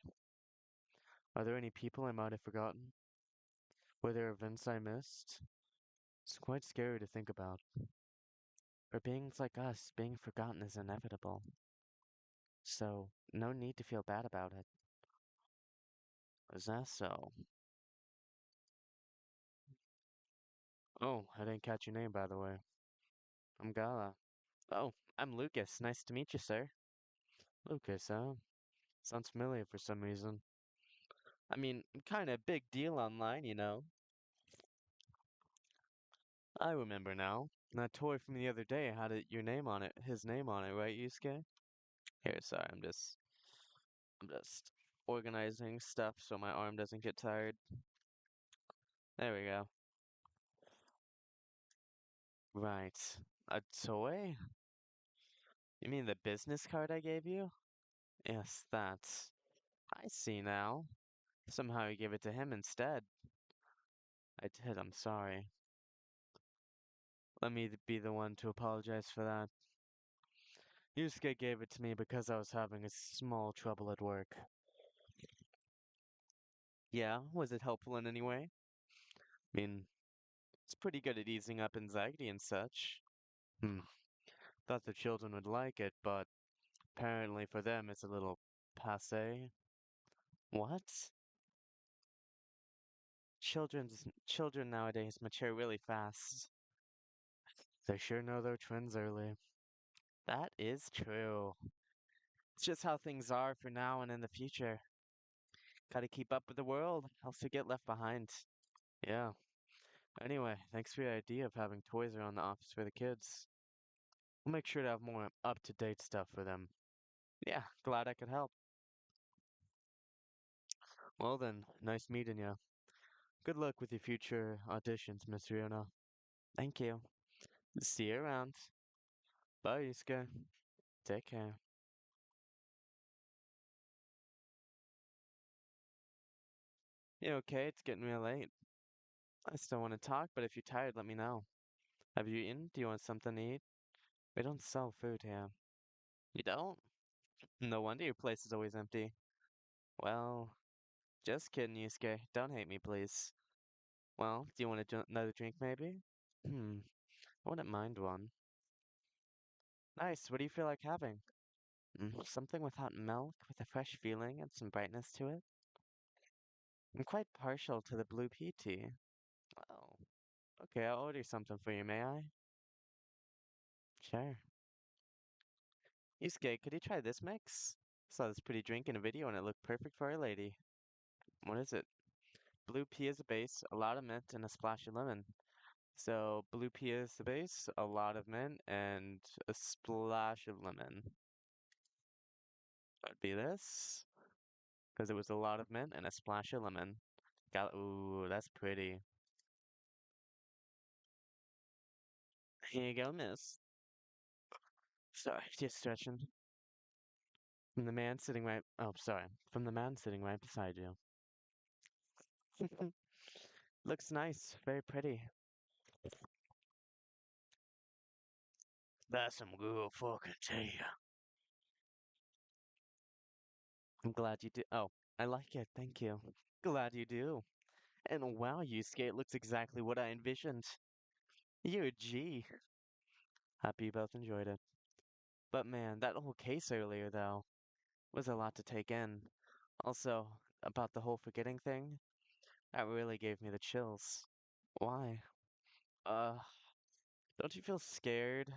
Are there any people I might have forgotten? Were there events I missed? It's quite scary to think about. For beings like us, being forgotten is inevitable. So, no need to feel bad about it. Is that so? Oh, I didn't catch your name, by the way. I'm Gala. Oh, I'm Lucas. Nice to meet you, sir. Lucas, huh? Sounds familiar for some reason. I mean, I'm kind of a big deal online, you know. I remember now. That toy from the other day had your name on it, his name on it, right, Yusuke? Here, sorry, I'm just organizing stuff so my arm doesn't get tired. There we go. Right. A toy? You mean the business card I gave you? Yes, that. I see now. Somehow you gave it to him instead. I did, I'm sorry. Let me be the one to apologize for that. Yusuke gave it to me because I was having a small trouble at work. Yeah, was it helpful in any way? I mean, it's pretty good at easing up anxiety and such. Hmm. Thought the children would like it, but apparently for them it's a little passe. What? Children nowadays mature really fast. They sure know their trends early. That is true. It's just how things are for now and in the future. Gotta keep up with the world, else you get left behind. Yeah. Anyway, thanks for your idea of having toys around the office for the kids. We'll make sure to have more up-to-date stuff for them. Yeah, glad I could help. Well then, nice meeting you. Good luck with your future auditions, Miss Riona. Thank you. See you around. Bye, Yusuke. Take care. You okay? It's getting real late. I still want to talk, but if you're tired, let me know. Have you eaten? Do you want something to eat? We don't sell food here. You don't? No wonder your place is always empty. Well, just kidding, Yusuke. Don't hate me, please. Well, do you want another drink, maybe? Hmm, I wouldn't mind one. Nice. What do you feel like having? Something with hot milk, with a fresh feeling and some brightness to it? I'm quite partial to the blue pea tea. Oh, okay, I'll order something for you, may I? Sure. Yusuke, could you try this mix? Saw this pretty drink in a video and it looked perfect for Our Lady. What is it? Blue pea is a base, a lot of mint, and a splash of lemon. So blue pea is the base, a lot of mint, and a splash of lemon. That'd be this, because it was a lot of mint and a splash of lemon. Got ooh, that's pretty. Here you go, miss. Sorry, just stretching. From the man sitting right. Oh, sorry. From the man sitting right beside you. Looks nice, very pretty. That's some good fucking tea. I'm glad you do. Oh, I like it. Thank you. Glad you do. And wow, Yusuke, it looks exactly what I envisioned. You're a G. Happy you both enjoyed it. But man, that whole case earlier, though, was a lot to take in. Also, about the whole forgetting thing, that really gave me the chills. Why? Uh, don't you feel scared?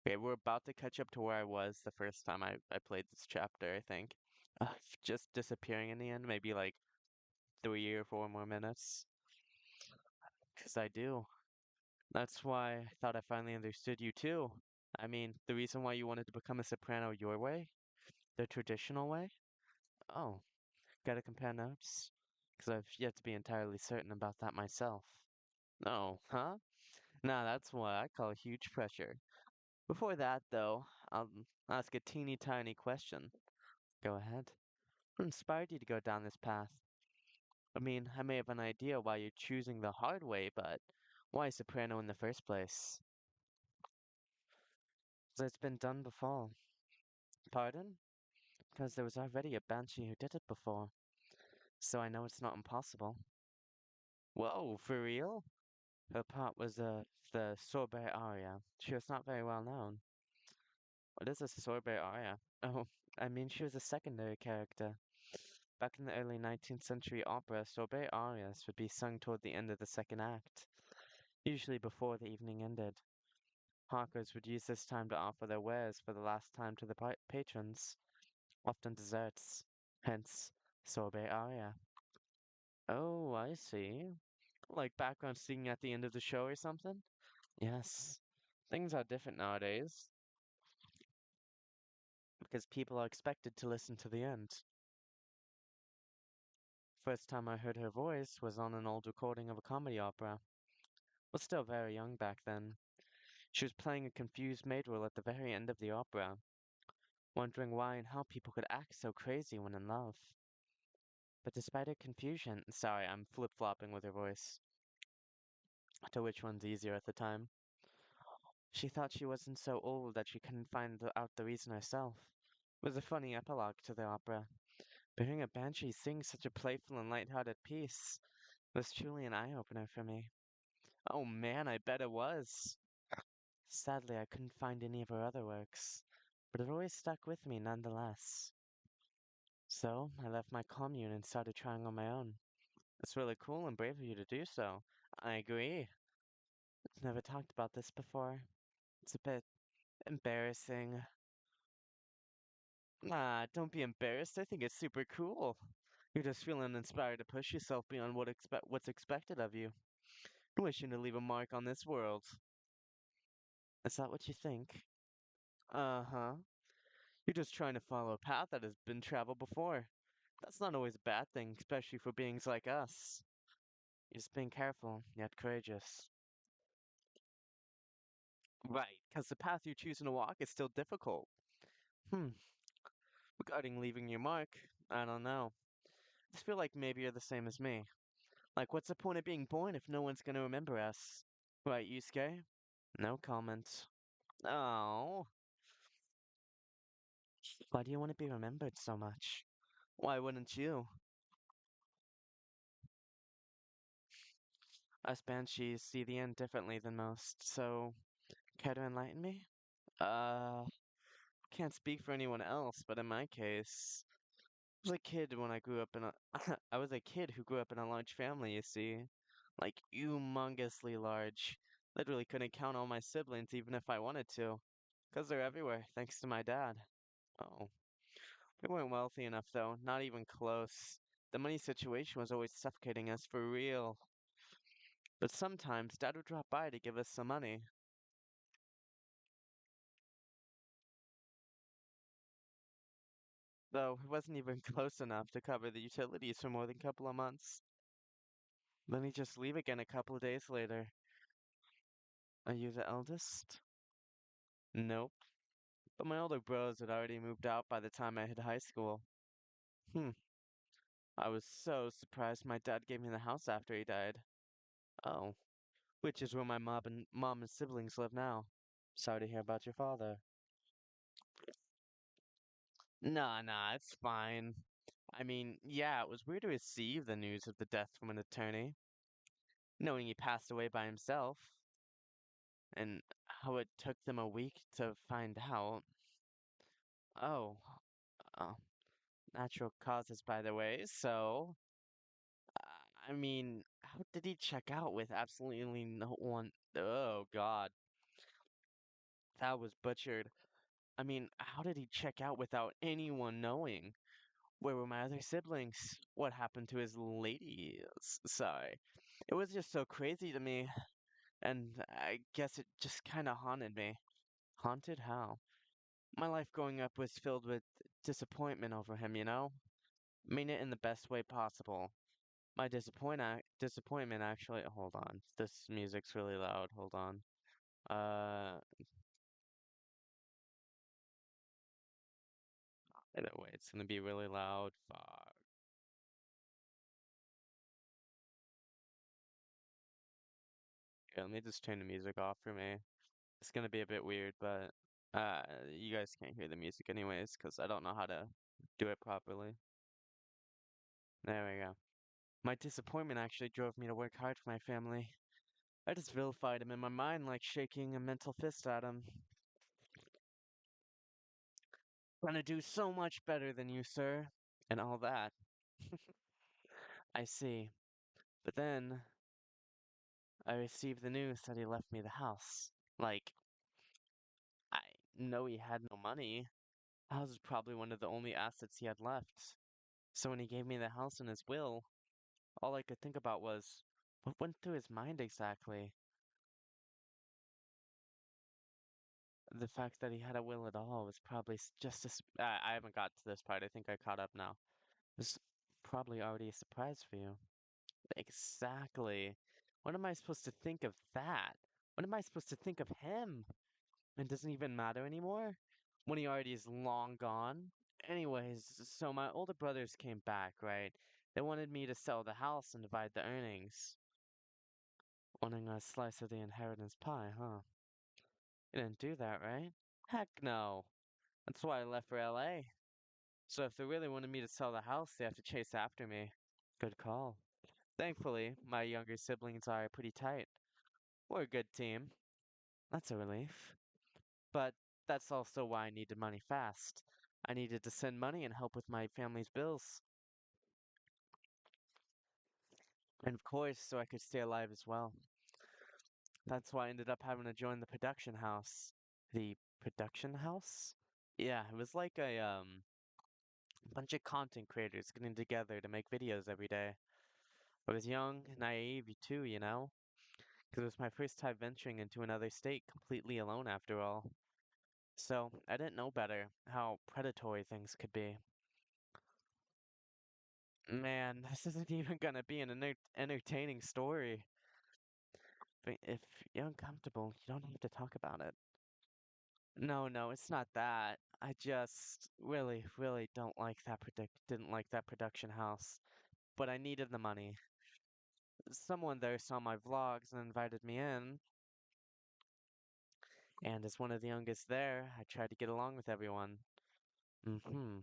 Okay, we're about to catch up to where I was the first time I played this chapter, I think. Just disappearing in the end, maybe like 3 or 4 more minutes. Because I do. That's why I thought I finally understood you too. I mean, the reason why you wanted to become a soprano your way? The traditional way? Oh, gotta compare notes? Because I've yet to be entirely certain about that myself. No, huh? Nah, that's what I call huge pressure. Before that, though, I'll ask a teeny tiny question. Go ahead. What inspired you to go down this path? I mean, I may have an idea why you're choosing the hard way, but why soprano in the first place? 'Cause it's been done before. Pardon? Because there was already a banshee who did it before, so I know it's not impossible. Whoa, for real? Her part was the sorbet aria. She was not very well known. What is a sorbet aria? Oh, I mean she was a secondary character. Back in the early 19th century opera, sorbet arias would be sung toward the end of the second act. Usually before the evening ended. Hawkers would use this time to offer their wares for the last time to the patrons, often desserts, hence sorbet aria. Oh, I see. Like background singing at the end of the show or something? Yes. Things are different nowadays because people are expected to listen to the end. First time I heard her voice was on an old recording of a comedy opera. Was still very young back then. She was playing a confused maid role at the very end of the opera, wondering why and how people could act so crazy when in love. But despite her confusion, sorry, I'm flip-flopping with her voice, to which one's easier at the time. She thought she wasn't so old that she couldn't find out the reason herself. It was a funny epilogue to the opera. But hearing a banshee sing such a playful and light-hearted piece was truly an eye-opener for me. Oh man, I bet it was. Sadly, I couldn't find any of her other works, but it always stuck with me nonetheless. So, I left my commune and started trying on my own. It's really cool and brave of you to do so. I agree. I've never talked about this before. It's a bit embarrassing. Nah, don't be embarrassed. I think it's super cool. You're just feeling inspired to push yourself beyond what's expected of you. Wishing to leave a mark on this world. Is that what you think? Uh-huh. You're just trying to follow a path that has been traveled before. That's not always a bad thing, especially for beings like us. You're just being careful, yet courageous. Right, because the path you're choosing to walk is still difficult. Hmm, regarding leaving your mark, I don't know. I just feel like maybe you're the same as me. Like, what's the point of being born if no one's gonna remember us? Right, Yusuke? No comment. Oh, why do you want to be remembered so much? Why wouldn't you? Us banshees see the end differently than most, so care to enlighten me? Uh, can't speak for anyone else, but in my case, I was a kid when I grew up in a I was a kid who grew up in a large family, you see. Like humongously large. Literally couldn't count all my siblings even if I wanted to. 'Cause they're everywhere, thanks to my dad. Oh. We weren't wealthy enough though, not even close. The money situation was always suffocating us for real. But sometimes dad would drop by to give us some money. Though it wasn't even close enough to cover the utilities for more than a couple of months. Then he'd just leave again a couple of days later. Are you the eldest? Nope. But my older bros had already moved out by the time I hit high school. Hmm. I was so surprised my dad gave me the house after he died. Oh. Which is where my mom and siblings live now. Sorry to hear about your father. Nah, nah, it's fine. I mean, yeah, it was weird to receive the news of the death from an attorney, knowing he passed away by himself, and how it took them a week to find out. Oh, oh, natural causes, by the way. So, I mean, how did he check out with absolutely no one? Oh, God, that was butchered. I mean, how did he check out without anyone knowing? Where were my other siblings? What happened to his ladies? Sorry. It was just so crazy to me, and I guess it just kind of haunted me. Haunted how? My life growing up was filled with disappointment over him, you know? I mean it in the best way possible. My disappointment actually, hold on. This music's really loud. Hold on. Uh, Either way, it's gonna be really loud. Fuck. Yeah, let me just turn the music off for me. It's gonna be a bit weird, but you guys can't hear the music anyways, because I don't know how to do it properly. There we go. My disappointment actually drove me to work hard for my family. I just vilified him in my mind like shaking a mental fist at him. Gonna do so much better than you, sir. And all that. I see. But then, I received the news that he left me the house. Like, I know he had no money. The house was probably one of the only assets he had left. So when he gave me the house in his will, all I could think about was what went through his mind exactly. The fact that he had a will at all was probably just as. I haven't got to this part. I think I caught up now. It's probably already a surprise for you. Exactly. What am I supposed to think of that? What am I supposed to think of him? It doesn't even matter anymore when he already is long gone. Anyways, so my older brothers came back, right? They wanted me to sell the house and divide the earnings. Wanting a slice of the inheritance pie, huh? You didn't do that, right? Heck no. That's why I left for LA. So if they really wanted me to sell the house, they have to chase after me. Good call. Thankfully, my younger siblings are pretty tight. We're a good team. That's a relief. But that's also why I needed money fast. I needed to send money and help with my family's bills. And of course, so I could stay alive as well. That's why I ended up having to join the production house. The production house? Yeah, it was like a bunch of content creators getting together to make videos every day. I was young, naive too, you know? Because it was my first time venturing into another state completely alone after all. So I didn't know better how predatory things could be. Man, this isn't even gonna be an entertaining story. But if you're uncomfortable, you don't have to talk about it. No, no, it's not that. I just really, really don't like that didn't like that production house. But I needed the money. Someone there saw my vlogs and invited me in, and as one of the youngest there, I tried to get along with everyone. Mm-hmm.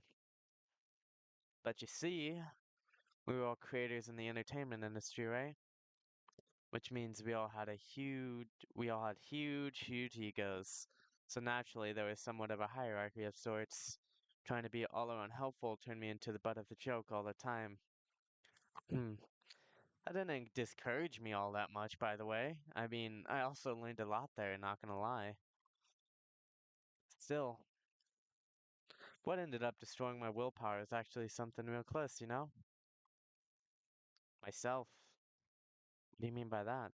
But you see, we were all creators in the entertainment industry, right? Which means we all had huge egos. So naturally, there was somewhat of a hierarchy of sorts. Trying to be all around helpful turned me into the butt of the joke all the time. Hmm. That didn't discourage me all that much, by the way. I mean, I also learned a lot there, not gonna lie. Still, what ended up destroying my willpower is actually something real close, you know? Myself. What do you mean by that?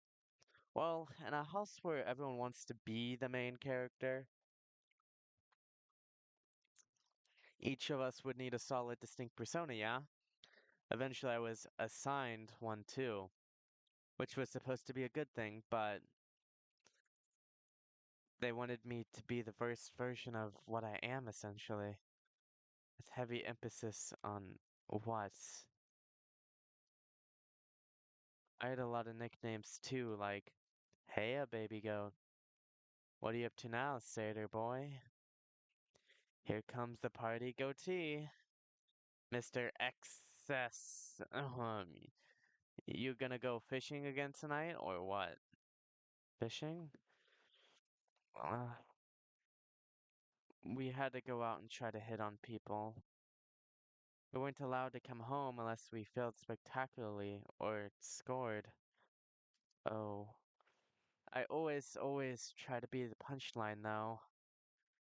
Well, in a house where everyone wants to be the main character, each of us would need a solid, distinct persona, yeah? Eventually, I was assigned one too, which was supposed to be a good thing, but they wanted me to be the first version of what I am, essentially, with heavy emphasis on what. I had a lot of nicknames too, like, Hey, baby goat. What are you up to now, satyr boy? Here comes the party goatee. Mr. Excess. You gonna go fishing again tonight, or what? Fishing? Uh, we had to go out and try to hit on people. We weren't allowed to come home unless we failed spectacularly or scored. Oh. I always try to be the punchline though,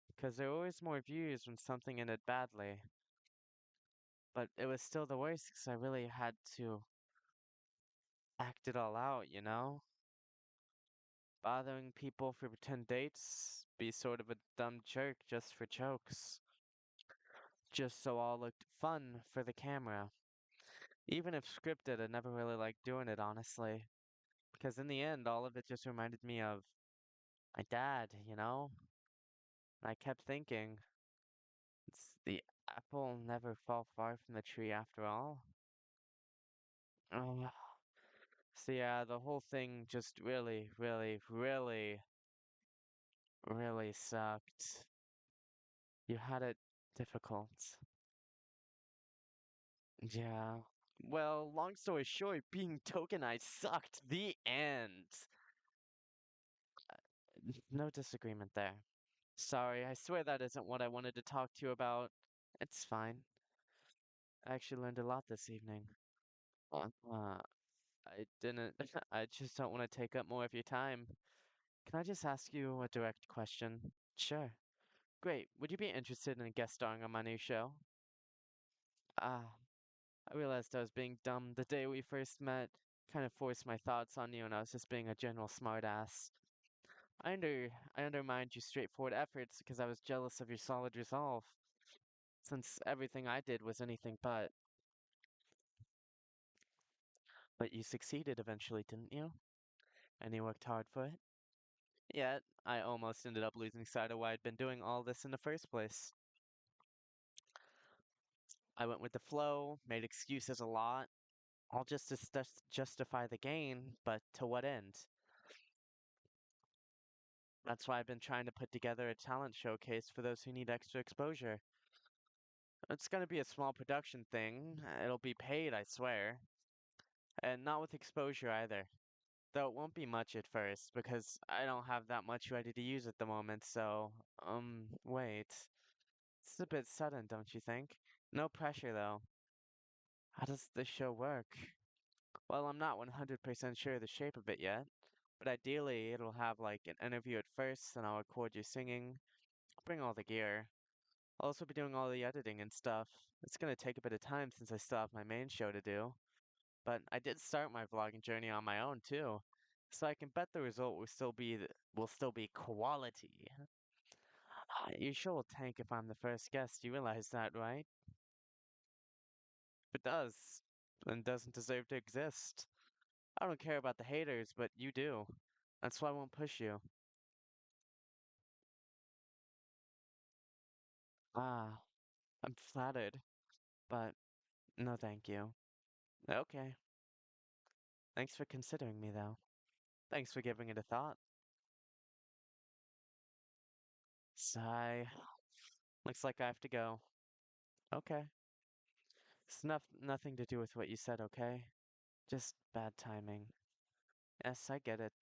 because there are always more views when something ended badly. But it was still the worst because I really had to act it all out, you know? Bothering people for pretend dates, be sort of a dumb jerk just for jokes. Just so all looked fun for the camera. Even if scripted, I never really liked doing it, honestly. Because in the end, all of it just reminded me of my dad, you know? And I kept thinking, it's the apple never fall far from the tree after all. Oh, so yeah, the whole thing just really sucked. You had it difficult. Yeah. Well, long story short, being tokenized sucked. The end. No disagreement there. Sorry, I swear that isn't what I wanted to talk to you about. It's fine. I actually learned a lot this evening. Uh, I didn't. I just don't want to take up more of your time. Can I just ask you a direct question? Sure. Great. Would you be interested in guest starring on my new show? Ah, I realized I was being dumb the day we first met. Kind of forced my thoughts on you, and I was just being a general smartass. I undermined your straightforward efforts because I was jealous of your solid resolve. Since everything I did was anything but. But you succeeded eventually, didn't you? And you worked hard for it? Yet, I almost ended up losing sight of why I'd been doing all this in the first place. I went with the flow, made excuses a lot, all just to justify the gain, but to what end? That's why I've been trying to put together a talent showcase for those who need extra exposure. It's gonna be a small production thing. It'll be paid, I swear. And not with exposure either. Though it won't be much at first, because I don't have that much ready to use at the moment, so, wait. It's a bit sudden, don't you think? No pressure, though. How does this show work? Well, I'm not 100% sure of the shape of it yet, but ideally it'll have like an interview at first, and I'll record you singing, bring all the gear. I'll also be doing all the editing and stuff. It's gonna take a bit of time since I still have my main show to do, but I did start my vlogging journey on my own too, so I can bet the result will still be quality. Your show will tank if I'm the first guest. You realize that, right? It does, and doesn't deserve to exist. I don't care about the haters, but you do. That's why I won't push you. Ah, I'm flattered, but no thank you. Okay. Thanks for considering me, though. Thanks for giving it a thought. Sigh. Looks like I have to go. Okay. It's nothing to do with what you said, okay? Just bad timing. Yes, I get it.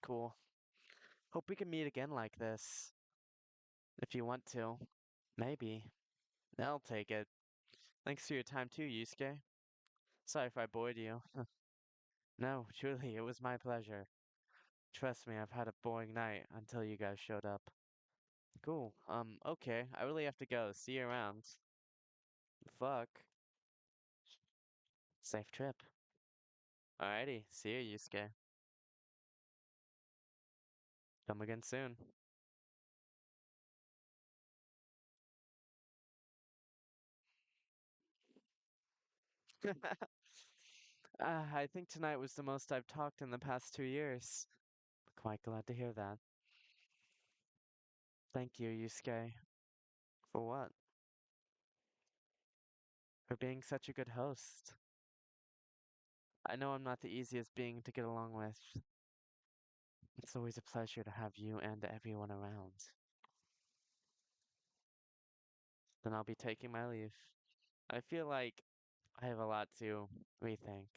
Cool. Hope we can meet again like this. If you want to. Maybe. I'll take it. Thanks for your time too, Yusuke. Sorry if I bored you. No, truly, it was my pleasure. Trust me, I've had a boring night until you guys showed up. Cool. Okay. I really have to go. See you around. Fuck. Safe trip. Alrighty. See you, Yusuke. Come again soon. I think tonight was the most I've talked in the past 2 years. Quite glad to hear that. Thank you, Yusuke. For what? For being such a good host. I know I'm not the easiest being to get along with. It's always a pleasure to have you and everyone around. Then I'll be taking my leave. I feel like I have a lot to rethink.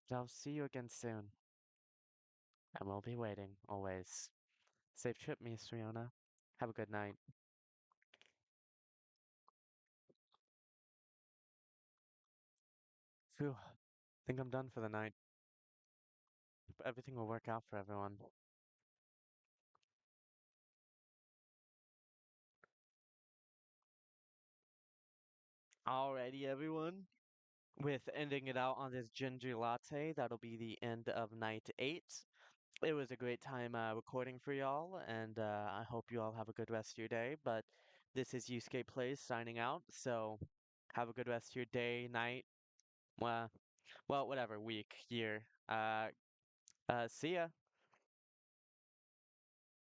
But I'll see you again soon. And we'll be waiting, always. Safe trip, Miss Riona. Have a good night. Phew. Think I'm done for the night. But everything will work out for everyone. Alrighty, everyone. With ending it out on this ginger latte, that'll be the end of night 8. It was a great time recording for y'all, and I hope you all have a good rest of your day. But this is Yusuke Plays signing out, so have a good rest of your day, night, well, whatever, week, year. See ya.